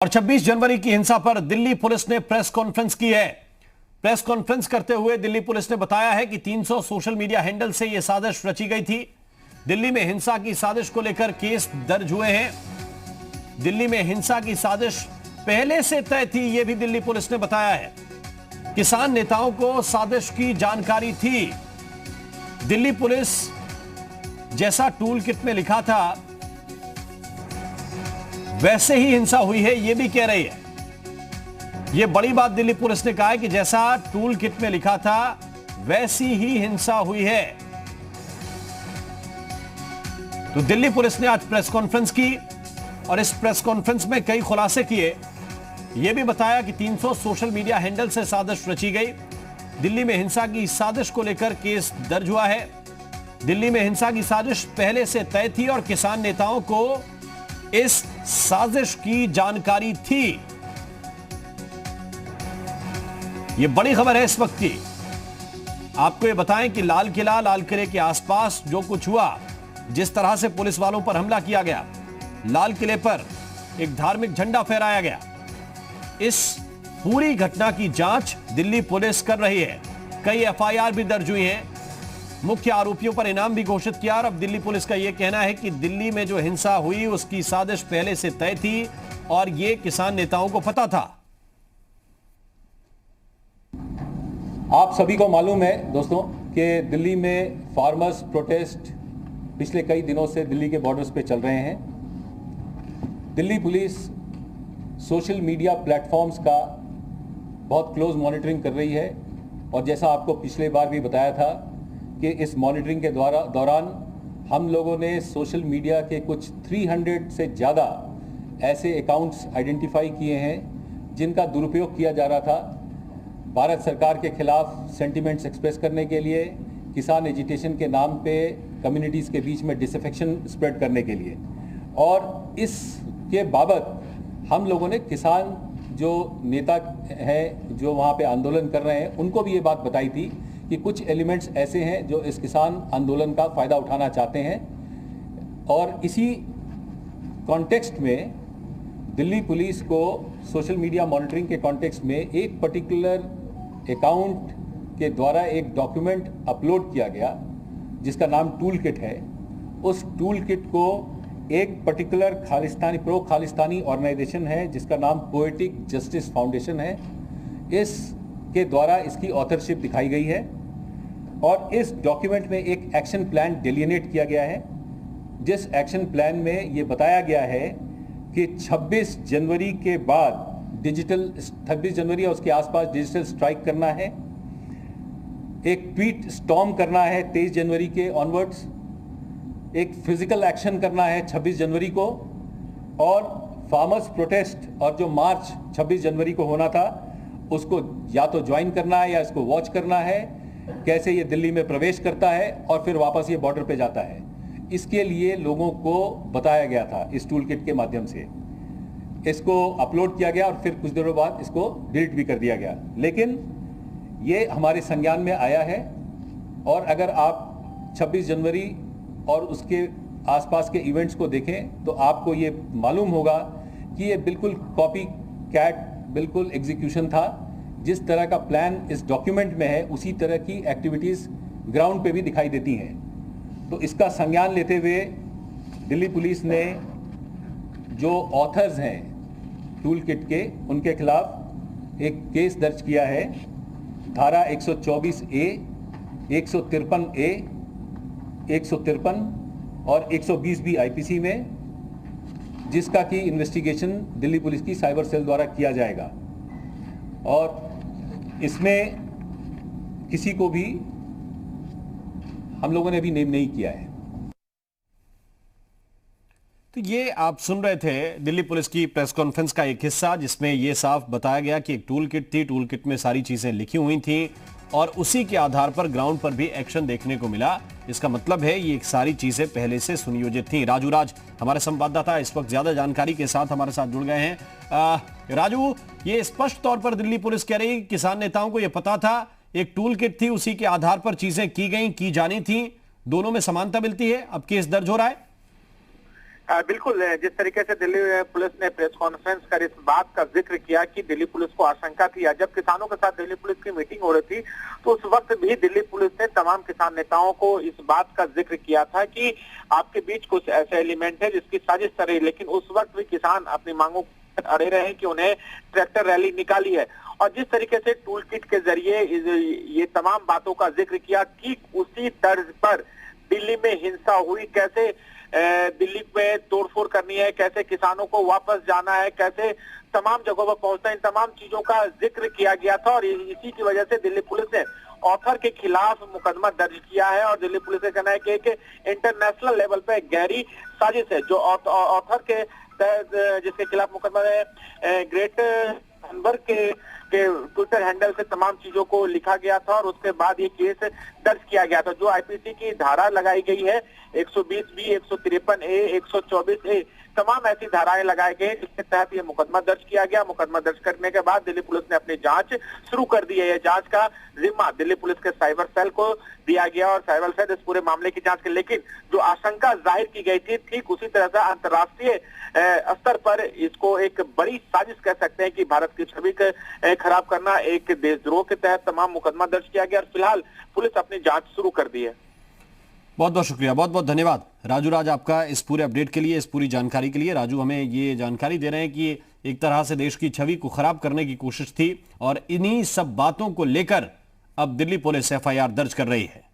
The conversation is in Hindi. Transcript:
और 26 जनवरी की हिंसा पर दिल्ली पुलिस ने प्रेस कॉन्फ्रेंस की है। प्रेस कॉन्फ्रेंस करते हुए दिल्ली पुलिस ने बताया है कि 300 सोशल मीडिया हैंडल से यह साजिश रची गई थी। दिल्ली में हिंसा की साजिश को लेकर केस दर्ज हुए हैं। दिल्ली में हिंसा की साजिश पहले से तय थी, यह भी दिल्ली पुलिस ने बताया है। किसान नेताओं को साजिश की जानकारी थी। दिल्ली पुलिस जैसा टूल किट में लिखा था वैसे ही हिंसा हुई है, यह भी कह रही है। यह बड़ी बात दिल्ली पुलिस ने कहा है कि जैसा टूल किट में लिखा था वैसी ही हिंसा हुई है। तो दिल्ली पुलिस ने आज प्रेस कॉन्फ्रेंस की और इस प्रेस कॉन्फ्रेंस में कई खुलासे किए। यह भी बताया कि 300 सोशल मीडिया हैंडल से साजिश रची गई। दिल्ली में हिंसा की साजिश को लेकर केस दर्ज हुआ है। दिल्ली में हिंसा की साजिश पहले से तय थी और किसान नेताओं को इस साजिश की जानकारी थी। यह बड़ी खबर है इस वक्त की। आपको यह बताएं कि लाल किले के आसपास जो कुछ हुआ, जिस तरह से पुलिस वालों पर हमला किया गया, लाल किले पर एक धार्मिक झंडा फहराया गया, इस पूरी घटना की जांच दिल्ली पुलिस कर रही है। कई एफआईआर भी दर्ज हुई हैं। मुख्य आरोपियों पर इनाम भी घोषित किया और अब दिल्ली पुलिस का यह कहना है कि दिल्ली में जो हिंसा हुई उसकी साजिश पहले से तय थी और यह किसान नेताओं को पता था। आप सभी को मालूम है दोस्तों कि दिल्ली में फार्मर्स प्रोटेस्ट पिछले कई दिनों से दिल्ली के बॉर्डर्स पे चल रहे हैं। Delhi police social media platforms का बहुत क्लोज मॉनिटरिंग कर रही है और जैसा आपको पिछले बार भी बताया था कि इस मॉनिटरिंग के दौरान हम लोगों ने सोशल मीडिया के कुछ 300 से ज़्यादा ऐसे अकाउंट्स आइडेंटिफाई किए हैं जिनका दुरुपयोग किया जा रहा था भारत सरकार के खिलाफ सेंटिमेंट्स एक्सप्रेस करने के लिए, किसान एजिटेशन के नाम पे कम्युनिटीज़ के बीच में डिसअफेक्शन स्प्रेड करने के लिए। और इसके बाबत हम लोगों ने किसान जो नेता हैं जो वहाँ पे आंदोलन कर रहे हैं उनको भी ये बात बताई थी कि कुछ एलिमेंट्स ऐसे हैं जो इस किसान आंदोलन का फ़ायदा उठाना चाहते हैं। और इसी कॉन्टेक्स्ट में दिल्ली पुलिस को सोशल मीडिया मॉनिटरिंग के कॉन्टेक्स्ट में एक पर्टिकुलर अकाउंट के द्वारा एक डॉक्यूमेंट अपलोड किया गया जिसका नाम टूल किट है। उस टूल किट को एक पर्टिकुलर प्रो खालिस्तानी ऑर्गेनाइजेशन है जिसका नाम पोएटिक जस्टिस फाउंडेशन है, इसके द्वारा इसकी ऑथरशिप दिखाई गई है। और इस डॉक्यूमेंट में एक एक्शन प्लान डिलिनेट किया गया है जिस एक्शन प्लान में ये बताया गया है कि 26 जनवरी के बाद 26 जनवरी और उसके आसपास डिजिटल स्ट्राइक करना है, एक ट्वीट स्टॉर्म करना है 23 जनवरी के ऑनवर्ड्स, एक फिजिकल एक्शन करना है 26 जनवरी को, और फार्मर्स प्रोटेस्ट और जो मार्च 26 जनवरी को होना था उसको या तो ज्वाइन करना है या इसको वॉच करना है, कैसे ये दिल्ली में प्रवेश करता है और फिर वापस ये बॉर्डर पे जाता है। इसके लिए लोगों को बताया गया था इस टूल किट के माध्यम से। इसको अपलोड किया गया और फिर कुछ दिनों बाद इसको डिलीट भी कर दिया गया, लेकिन ये हमारे संज्ञान में आया है। और अगर आप 26 जनवरी और उसके आसपास के इवेंट्स को देखें तो आपको ये मालूम होगा कि ये बिल्कुल कॉपी कैट बिल्कुल एग्जीक्यूशन था। जिस तरह का प्लान इस डॉक्यूमेंट में है उसी तरह की एक्टिविटीज़ ग्राउंड पे भी दिखाई देती हैं। तो इसका संज्ञान लेते हुए दिल्ली पुलिस ने जो ऑथर्स हैं टूल किट के उनके खिलाफ एक केस दर्ज किया है, धारा 124A, 153A, 153 और 120B आईपीसी में, जिसका कि इन्वेस्टिगेशन दिल्ली पुलिस की साइबर सेल द्वारा किया जाएगा। और इसमें किसी को भी हम लोगों ने अभी नेम नहीं किया है। तो ये आप सुन रहे थे दिल्ली पुलिस की प्रेस कॉन्फ्रेंस का एक हिस्सा जिसमें यह साफ बताया गया कि एक टूल किट थी, टूल किट में सारी चीजें लिखी हुई थी और उसी के आधार पर ग्राउंड पर भी एक्शन देखने को मिला। इसका मतलब है ये सारी चीजें पहले से सुनियोजित थी। राजू राज हमारे संवाददाता इस वक्त ज्यादा जानकारी के साथ हमारे साथ जुड़ गए हैं। राजू, ये स्पष्ट तौर पर दिल्ली पुलिस कह रही है कि किसान नेताओं को यह पता था, एक टूल किट थी, उसी के आधार पर चीजें की गई, की जानी थी, दोनों में समानता मिलती है। अब केस दर्ज हो रहा है। बिल्कुल, जिस तरीके से दिल्ली पुलिस ने प्रेस कॉन्फ्रेंस कर इस बात का जिक्र किया कि दिल्ली पुलिस को आशंका थी, जब किसानों के साथ दिल्ली पुलिस की मीटिंग हो रही थी तो उस वक्त भी दिल्ली पुलिस ने तमाम किसान नेताओं को इस बात का जिक्र किया था कि आपके बीच कुछ ऐसे एलिमेंट है जिसकी साजिश कर रही है, लेकिन उस वक्त भी किसान अपनी मांगों पर अड़े रहे कि उन्हें ट्रैक्टर रैली निकाली है। और जिस तरीके से टूल किट के जरिए ये तमाम बातों का जिक्र किया, ठीक उसी तर्ज पर दिल्ली में हिंसा हुई, कैसे दिल्ली में तोड़फोड़ करनी है, कैसे किसानों को वापस जाना है, कैसे तमाम जगहों पर पहुंचना है, इन तमाम चीजों का जिक्र किया गया था। और इसी की वजह से दिल्ली पुलिस ने ऑथर के खिलाफ मुकदमा दर्ज किया है। और दिल्ली पुलिस का कहना है कि एक इंटरनेशनल लेवल पे गहरी साजिश है जो ऑथर के तहत जिसके खिलाफ मुकदमा है। ग्रेट थनबर्ग के ट्विटर हैंडल से तमाम चीजों को लिखा गया था और उसके बाद ये केस दर्ज किया गया था। जो आईपीसी की धारा लगाई गई है 120B, 153A, 124A, तमाम ऐसी धाराएं लगाई गई जिसके तहत ये मुकदमा दर्ज किया गया। मुकदमा दर्ज करने के बाद दिल्ली पुलिस ने अपनी जांच शुरू कर दी है। यह जांच का जिम्मा दिल्ली पुलिस के साइबर सेल को दिया गया और साइबर सेल इस पूरे मामले की जांच की। लेकिन जो आशंका जाहिर की गई थी, ठीक उसी तरह से अंतर्राष्ट्रीय स्तर पर इसको एक बड़ी साजिश कह सकते हैं कि भारत की छवि खराब करना, एक देशद्रोह के तहत तमाम मुकदमा दर्ज किया गया और फिलहाल पुलिस अपनी जांच शुरू कर दी है। बहुत बहुत शुक्रिया, बहुत बहुत धन्यवाद राजू राज आपका इस पूरे अपडेट के लिए, इस पूरी जानकारी के लिए। राजू हमें ये जानकारी दे रहे हैं कि एक तरह से देश की छवि को खराब करने की कोशिश थी और इन्हीं सब बातों को लेकर अब दिल्ली पुलिस FIR दर्ज कर रही है।